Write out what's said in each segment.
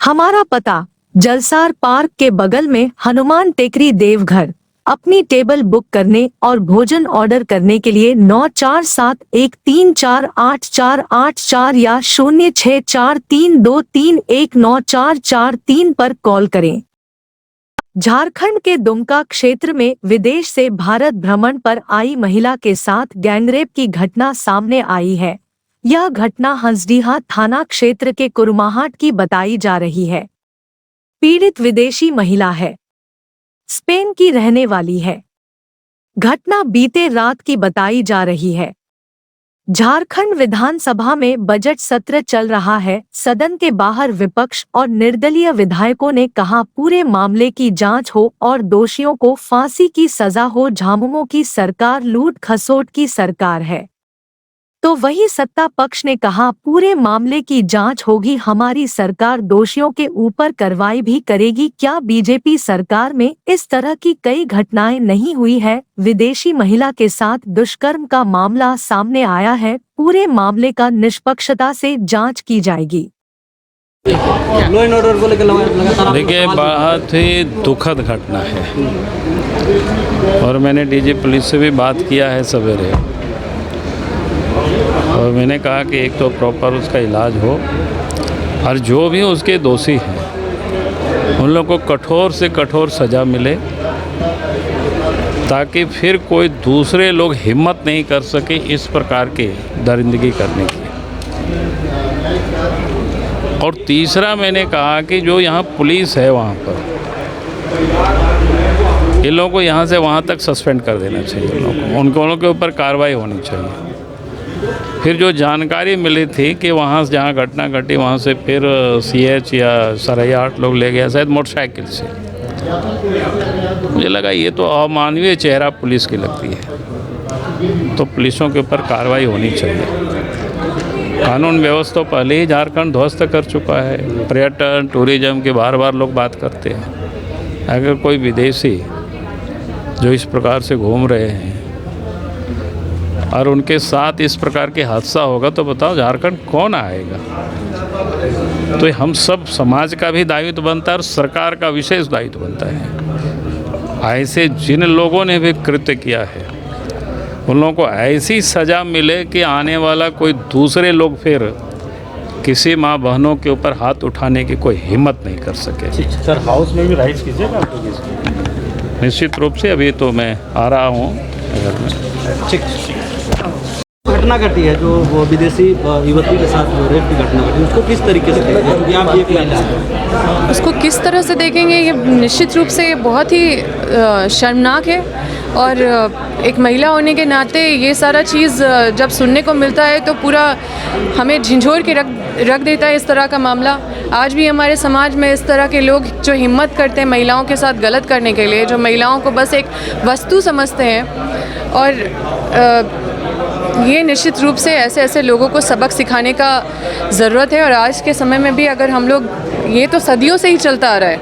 हमारा पता जलसार पार्क के बगल में हनुमान टेकरी देवघर। अपनी टेबल बुक करने और भोजन ऑर्डर करने के लिए 9471348484 या 064323194443 पर कॉल करें। झारखंड के दुमका क्षेत्र में विदेश से भारत भ्रमण पर आई महिला के साथ गैंगरेप की घटना सामने आई है। यह घटना हंसडीहा थाना क्षेत्र के कुरमाहट की बताई जा रही है। पीड़ित विदेशी महिला है, स्पेन की रहने वाली है। घटना बीते रात की बताई जा रही है। झारखंड विधानसभा में बजट सत्र चल रहा है। सदन के बाहर विपक्ष और निर्दलीय विधायकों ने कहा पूरे मामले की जांच हो और दोषियों को फांसी की सजा हो। झामुमो की सरकार लूट खसोट की सरकार है, तो वही सत्ता पक्ष ने कहा पूरे मामले की जांच होगी, हमारी सरकार दोषियों के ऊपर कार्रवाई भी करेगी। क्या बीजेपी सरकार में इस तरह की कई घटनाएं नहीं हुई है? विदेशी महिला के साथ दुष्कर्म का मामला सामने आया है। पूरे मामले का निष्पक्षता से जांच की जाएगी। लॉ एंड ऑर्डर को लेकर लगातार देखिए, बहुत ही दुखद घटना है और मैंने डीजी पुलिस से भी बात किया है सवेरे, और मैंने कहा कि एक तो प्रॉपर उसका इलाज हो और जो भी उसके दोषी हैं उन लोगों को कठोर से कठोर सज़ा मिले, ताकि फिर कोई दूसरे लोग हिम्मत नहीं कर सके इस प्रकार के दरिंदगी करने की। और तीसरा मैंने कहा कि जो यहाँ पुलिस है वहाँ पर, इन लोगों को यहाँ से वहाँ तक सस्पेंड कर देना चाहिए। उन लोगों के ऊपर कार्रवाई होनी चाहिए। फिर जो जानकारी मिली थी कि वहाँ से जहाँ घटना घटी वहाँ से फिर CH या सरैया 8 लोग ले गया शायद मोटरसाइकिल से, मुझे लगा ये तो अमानवीय चेहरा पुलिस की लगती है, तो पुलिसों के ऊपर कार्रवाई होनी चाहिए। कानून व्यवस्था पहले ही झारखंड ध्वस्त कर चुका है। पर्यटन टूरिज्म की बार बार लोग बात करते हैं। अगर कोई विदेशी जो इस प्रकार से घूम रहे हैं और उनके साथ इस प्रकार के हादसा होगा तो बताओ झारखंड कौन आएगा? तो हम सब समाज का भी दायित्व बनता है और सरकार का विशेष दायित्व बनता है। ऐसे जिन लोगों ने भी कृत्य किया है उन लोगों को ऐसी सज़ा मिले कि आने वाला कोई दूसरे लोग फिर किसी माँ बहनों के ऊपर हाथ उठाने की कोई हिम्मत नहीं कर सके। सर, हाउस में भी राइज कीजिएगा आप लोग इसको। निश्चित रूप से अभी तो मैं आ रहा हूँ घर में। ठीक, घटना घटी है जो वो विदेशी युवती के साथ जो रेप की घटना घटी, उसको किस तरीके से देखेंगे? आप ये उसको किस तरह से देखेंगे? ये निश्चित रूप से बहुत ही शर्मनाक है, और एक महिला होने के नाते ये सारा चीज़ जब सुनने को मिलता है तो पूरा हमें झंझोर के रख देता है। इस तरह का मामला आज भी हमारे समाज में इस तरह के लोग जो हिम्मत करते हैं महिलाओं के साथ गलत करने के लिए, जो महिलाओं को बस एक वस्तु समझते हैं, और ये निश्चित रूप से ऐसे लोगों को सबक सिखाने का ज़रूरत है। और आज के समय में भी अगर हम लोग, ये तो सदियों से ही चलता आ रहा है,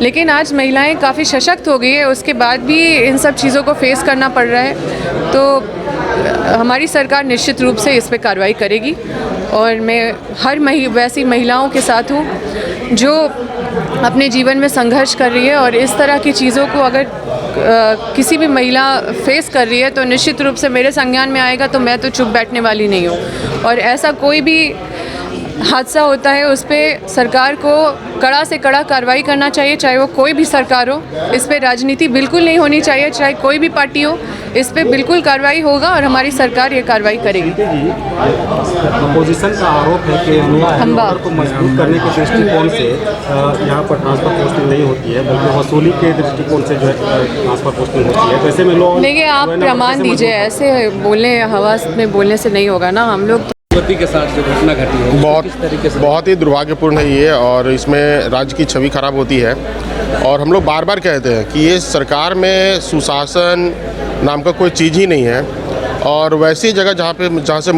लेकिन आज महिलाएं काफ़ी सशक्त हो गई है, उसके बाद भी इन सब चीज़ों को फेस करना पड़ रहा है। तो हमारी सरकार निश्चित रूप से इस पे कार्रवाई करेगी, और मैं हर वैसी महिलाओं के साथ हूँ जो अपने जीवन में संघर्ष कर रही है, और इस तरह की चीज़ों को अगर किसी भी महिला फेस कर रही है तो निश्चित रूप से मेरे संज्ञान में आएगा, तो मैं तो चुप बैठने वाली नहीं हूँ। और ऐसा कोई भी हादसा होता है उस पर सरकार को कड़ा से कड़ा कार्रवाई करना चाहिए, चाहे वो कोई भी सरकार हो। इस पर राजनीति बिल्कुल नहीं होनी चाहिए, चाहे कोई भी पार्टी हो, इस पर बिल्कुल कार्रवाई होगा और हमारी सरकार ये कार्रवाई करेगी। अपोजिशन का आरोप है कि ऑर्डर को मजबूत करने के दृष्टिकोण से यहाँ पर ट्रांसफर पोस्टिंग नहीं होती है, बल्कि वसूली के दृष्टिकोण से जो है ट्रांसफर पोस्टिंग होती है। वैसे में लोग देखिए, आप प्रमाण दीजिए, ऐसे बोलने हवा में बोलने से नहीं होगा ना। हम लोग के साथ जो घटना घटी है बहुत ही दुर्भाग्यपूर्ण है ये, और इसमें राज्य की छवि खराब होती है। और हम लोग बार बार कहते हैं कि ये सरकार में सुशासन नाम का कोई चीज़ ही नहीं है। और वैसी जगह जहाँ से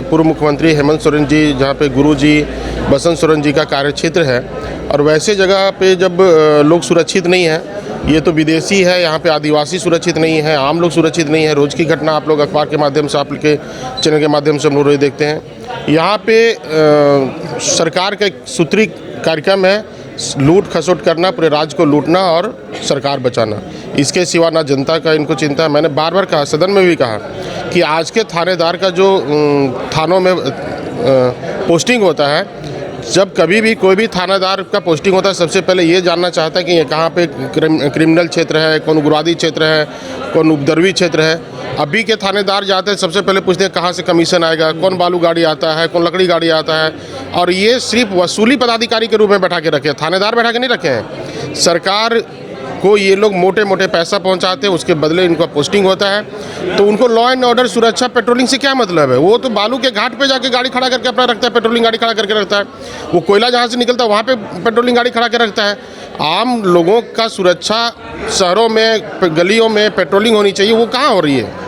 पूर्व मुख्यमंत्री हेमंत सोरेन जी, जहाँ पे गुरु जी बसंत सोरेन जी का कार्यक्षेत्र है, और वैसे जगह पे जब लोग सुरक्षित नहीं हैं, ये तो विदेशी है, यहाँ पे आदिवासी सुरक्षित नहीं है, आम लोग सुरक्षित नहीं है। रोज़ की घटना आप लोग अखबार के माध्यम से, आपके चैनल के माध्यम से हम लोग रोज़ देखते हैं। यहाँ पे सरकार का एक सूत्री कार्यक्रम है लूट खसोट करना, पूरे राज्य को लूटना और सरकार बचाना। इसके सिवा ना जनता का इनको चिंता है। मैंने बार बार कहा, सदन में भी कहा कि आज के थानेदार का जो थानों में पोस्टिंग होता है, जब कभी भी कोई भी थानेदार का पोस्टिंग होता है, सबसे पहले ये जानना चाहता है कि ये कहाँ पे क्रिमिनल क्षेत्र है, कौन उग्रवादी क्षेत्र है, कौन उपद्रवी क्षेत्र है। अभी के थानेदार जाते हैं, सबसे पहले पूछते हैं कहाँ से कमीशन आएगा, कौन बालू गाड़ी आता है, कौन लकड़ी गाड़ी आता है। और ये सिर्फ वसूली पदाधिकारी के रूप में बैठा के रखे हैं, थानेदार बैठा के नहीं रखे हैं। सरकार को ये लोग मोटे मोटे पैसा पहुंचाते हैं, उसके बदले इनका पोस्टिंग होता है। तो उनको लॉ एंड ऑर्डर, सुरक्षा, पेट्रोलिंग से क्या मतलब है? वो तो बालू के घाट पे जाके गाड़ी खड़ा करके अपना रखता है, पेट्रोलिंग गाड़ी खड़ा करके रखता है। वो कोयला जहाँ से निकलता है वहाँ पे पेट्रोलिंग गाड़ी खड़ा के रखता है। आम लोगों का सुरक्षा, शहरों में, गलियों में पेट्रोलिंग होनी चाहिए, वो कहाँ हो रही है?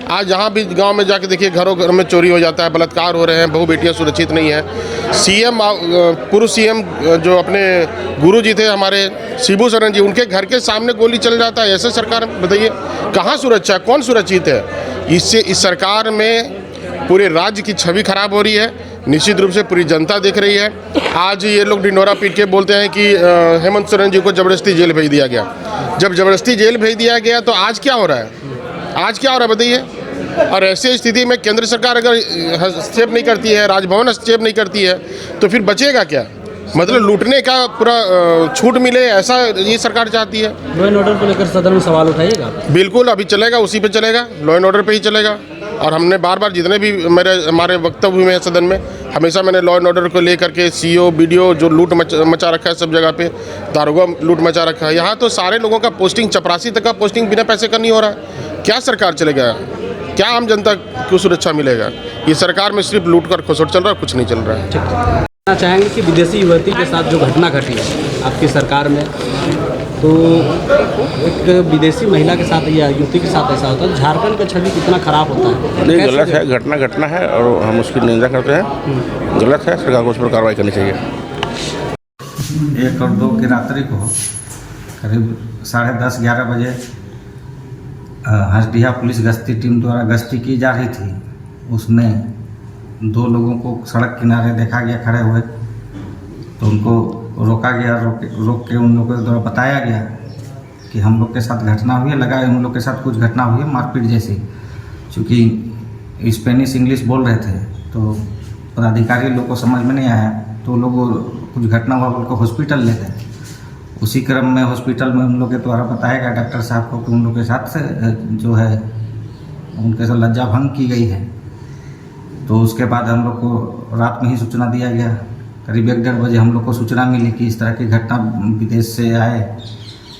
आज जहाँ भी गांव में जाके देखिए, घरों घर में चोरी हो जाता है, बलात्कार हो रहे हैं, बहू बेटियां सुरक्षित नहीं है। सीएम, पूर्व सीएम जो अपने गुरु जी थे हमारे शिबू सोरेन जी, उनके घर के सामने गोली चल जाता है। ऐसे सरकार, बताइए कहाँ सुरक्षा, कौन सुरक्षित है? इससे इस सरकार में पूरे राज्य की छवि खराब हो रही है। निश्चित रूप से पूरी जनता देख रही है। आज ये लोग ढिंडोरा पीट के बोलते हैं कि हेमंत सोरेन जी को ज़बरदस्ती जेल भेज दिया गया। जब ज़बरदस्ती जेल भेज दिया गया तो आज क्या हो रहा है? आज क्या हो रहा है बताइए? और ऐसी स्थिति में केंद्र सरकार अगर हस्तक्षेप नहीं करती है, राजभवन हस्तक्षेप नहीं करती है, तो फिर बचेगा क्या? मतलब लूटने का पूरा छूट मिले, ऐसा ये सरकार चाहती है। लॉ एंड ऑर्डर को लेकर सदन में सवाल उठाइएगा? बिल्कुल, अभी चलेगा, उसी पे चलेगा, लॉ एंड ऑर्डर पे ही चलेगा। और हमने बार बार जितने भी हमारे वक्तव्य हुए हैं सदन में, हमेशा मैंने लॉ एंड ऑर्डर को लेकर के सीओ, बीडीओ जो लूट मचा रखा है सब जगह पे, दारोगा लूट मचा रखा है। यहाँ तो सारे लोगों का पोस्टिंग, चपरासी तक का पोस्टिंग बिना पैसे का नहीं हो रहा है। क्या सरकार चलेगा? क्या आम जनता को सुरक्षा मिलेगा? ये सरकार में सिर्फ लूट कर खसोट चल रहा है, कुछ नहीं चल रहा है। कहना चाहेंगे कि विदेशी युवती के साथ जो घटना घटी है आपकी सरकार में, तो एक विदेशी महिला के साथ या युवती के साथ ऐसा होता है, झारखंड का छवि कितना खराब होता है? नहीं, गलत है, घटना है और हम उसकी निंदा करते हैं। गलत है, सरकार को उस पर कार्रवाई करनी चाहिए। 1 और 2 की रात्रि को करीब 10:30 11 बजे हंसडीहा पुलिस गश्ती टीम द्वारा गश्ती की जा रही थी। उसमें 2 लोगों को सड़क किनारे देखा गया खड़े हुए, तो उनको रोका गया। रोक के उन लोगों के द्वारा बताया गया कि हम लोग के साथ घटना हुई है, लगा उन लोग के साथ कुछ घटना हुई है मारपीट जैसी। चूँकि स्पेनिश इंग्लिश बोल रहे थे तो पदाधिकारी लोग को समझ में नहीं आया, तो लोग कुछ घटना हुआ बोल को हॉस्पिटल ले गए। उसी क्रम में हॉस्पिटल में उन लोग के द्वारा बताया गया डॉक्टर साहब को कि उन लोग के साथ जो है उनके साथ लज्जा भंग की गई है। तो उसके बाद हम लोग को रात में ही सूचना दिया गया। करीब 1-1:30 बजे हम लोग को सूचना मिली कि इस तरह की घटना विदेश से आए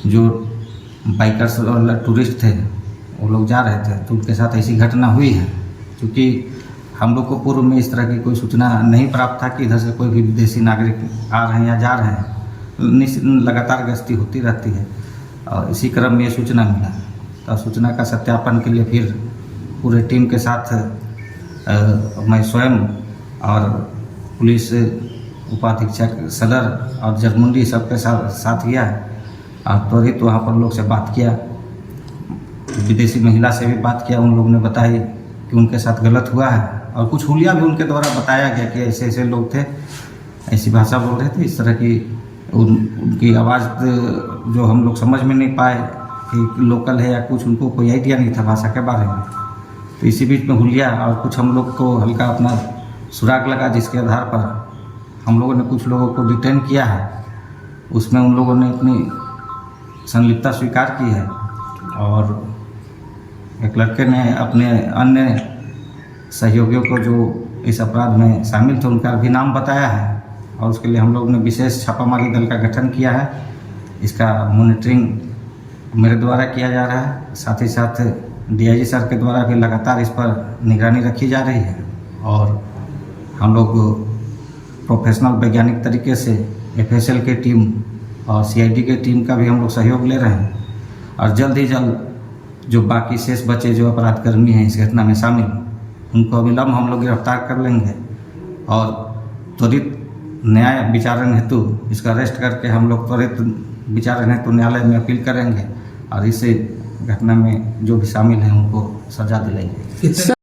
जो बाइकर्स और टूरिस्ट थे, वो लोग जा रहे थे, तो उनके साथ ऐसी घटना हुई है। क्योंकि हम लोग को पूर्व में इस तरह की कोई सूचना नहीं प्राप्त था कि इधर से कोई भी विदेशी नागरिक आ रहे हैं या जा रहे हैं। लगातार गश्ती होती रहती है और इसी क्रम में ये सूचना मिला। तो सूचना का सत्यापन के लिए फिर पूरे टीम के साथ मैं स्वयं और पुलिस उपाधीक्षक सदर और जरमुंडी सबके साथ गया और त्वरित वहाँ पर लोग से बात किया, विदेशी महिला से भी बात किया। उन लोगों ने बताई कि उनके साथ गलत हुआ है और कुछ हुलिया भी उनके द्वारा बताया गया कि ऐसे ऐसे लोग थे, ऐसी भाषा बोल रहे थे, इस तरह की उनकी आवाज़ जो हम लोग समझ में नहीं पाए कि लोकल है या कुछ, उनको कोई आइडिया नहीं था भाषा के बारे में। तो इसी बीच में हुलिया और कुछ हम लोग को हल्का अपना सुराग लगा, जिसके आधार पर हम लोगों ने कुछ लोगों को डिटेन किया है। उसमें उन लोगों ने अपनी संलिप्तता स्वीकार की है और एक लड़के ने अपने अन्य सहयोगियों को जो इस अपराध में शामिल थे उनका भी नाम बताया है और उसके लिए हम लोग ने विशेष छापामारी दल का गठन किया है। इसका मॉनिटरिंग मेरे द्वारा किया जा रहा है, साथ ही साथ डीआईजी सर के द्वारा भी लगातार इस पर निगरानी रखी जा रही है और हम लोग प्रोफेशनल वैज्ञानिक तरीके से एफएसएल की टीम और सीआईडी की टीम का भी हम लोग सहयोग ले रहे हैं और जल्द ही जल्द जो बाकी शेष बचे जो अपराधकर्मी हैं इस घटना में शामिल, उनको अविलंब हम लोग गिरफ्तार कर लेंगे और त्वरित न्याय विचारण हेतु इसका अरेस्ट करके हम लोग त्वरित विचारण हेतु न्यायालय में अपील करेंगे और इसे घटना में जो भी शामिल हैं उनको सजा दिलाएंगे।